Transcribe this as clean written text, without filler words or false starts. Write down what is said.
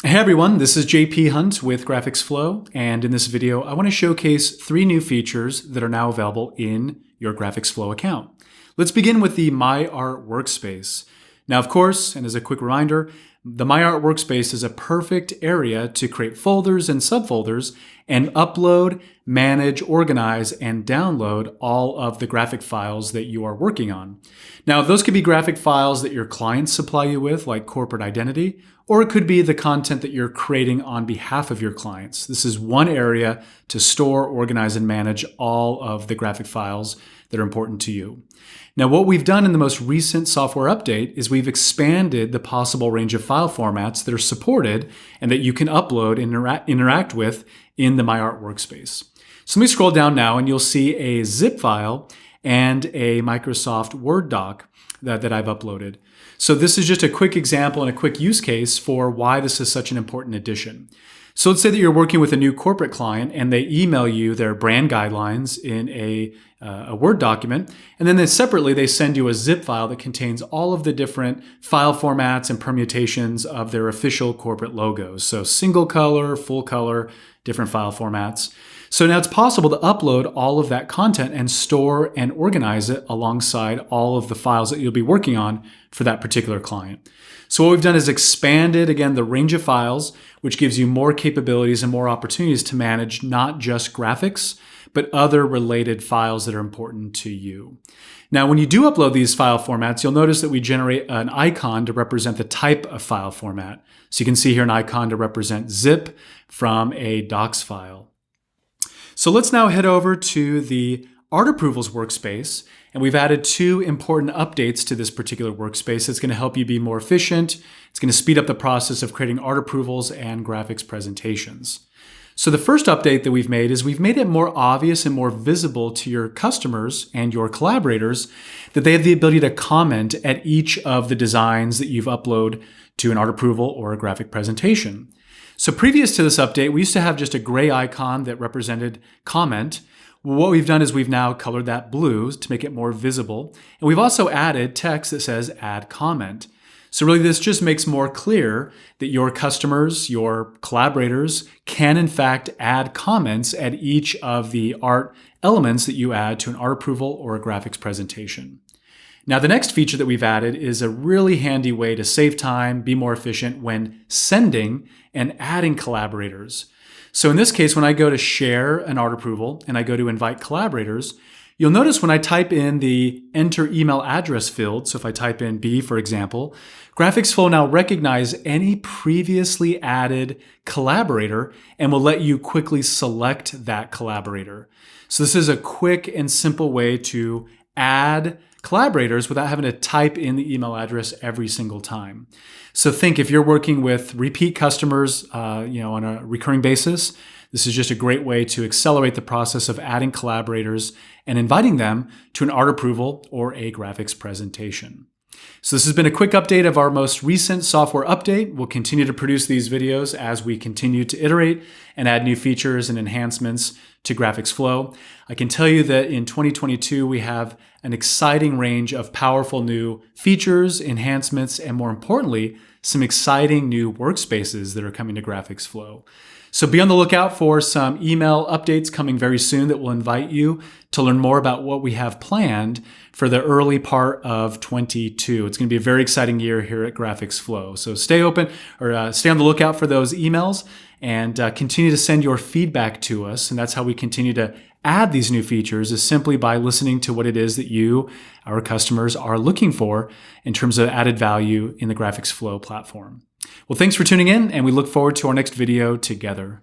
Hey everyone, this is JP Hunt with GraphicsFlow, and in this video I want to showcase 3 new features that are now available in your GraphicsFlow account. Let's begin with the My Art Workspace. Now of course, and as a quick reminder, the My Art Workspace is a perfect area to create folders and subfolders and upload, manage, organize, and download all of the graphic files that you are working on. Now, those could be graphic files that your clients supply you with, like corporate identity, or it could be the content that you're creating on behalf of your clients. This is one area to store, organize, and manage all of the graphic files that are important to you. Now, what we've done in the most recent software update is we've expanded the possible range of file formats that are supported and that you can upload and interact with in the My Art Workspace. So let me scroll down now and you'll see a zip file and a Microsoft Word doc that I've uploaded. So this is just a quick example and a quick use case for why this is such an important addition. So let's say that you're working with a new corporate client and they email you their brand guidelines in a Word document, and then separately they send you a zip file that contains all of the different file formats and permutations of their official corporate logos. So single color, full color, different file formats. So now it's possible to upload all of that content and store and organize it alongside all of the files that you'll be working on for that particular client. So what we've done is expanded, again, the range of files, which gives you more capabilities and more opportunities to manage not just graphics, but other related files that are important to you. Now, when you do upload these file formats, you'll notice that we generate an icon to represent the type of file format. So you can see here an icon to represent zip from a docs file. So let's now head over to the Art Approvals workspace, and we've added 2 important updates to this particular workspace. It's going to help you be more efficient. It's going to speed up the process of creating art approvals and graphics presentations. So the first update that we've made is we've made it more obvious and more visible to your customers and your collaborators that they have the ability to comment at each of the designs that you've uploaded to an art approval or a graphic presentation. So previous to this update, we used to have just a gray icon that represented comment. Well, what we've done is we've now colored that blue to make it more visible. And we've also added text that says add comment. So really this just makes more clear that your customers, your collaborators can in fact add comments at each of the art elements that you add to an art approval or a graphics presentation. Now, the next feature that we've added is a really handy way to save time, be more efficient when sending and adding collaborators. So in this case, when I go to share an art approval and I go to invite collaborators, you'll notice when I type in the enter email address field, so if I type in B, for example, GraphicsFlow now recognize any previously added collaborator and will let you quickly select that collaborator. So this is a quick and simple way to add collaborators without having to type in the email address every single time. So think if you're working with repeat customers, on a recurring basis, this is just a great way to accelerate the process of adding collaborators and inviting them to an art approval or a graphics presentation. So this has been a quick update of our most recent software update. We'll continue to produce these videos as we continue to iterate and add new features and enhancements to GraphicsFlow. I can tell you that in 2022, we have an exciting range of powerful new features, enhancements, and more importantly, some exciting new workspaces that are coming to GraphicsFlow. So be on the lookout for some email updates coming very soon that will invite you to learn more about what we have planned for the early part of 22. It's going to be a very exciting year here at GraphicsFlow. So stay on the lookout for those emails and continue to send your feedback to us. And that's how we continue to add these new features, is simply by listening to what it is that you, our customers, are looking for in terms of added value in the GraphicsFlow platform. Well, thanks for tuning in, and we look forward to our next video together.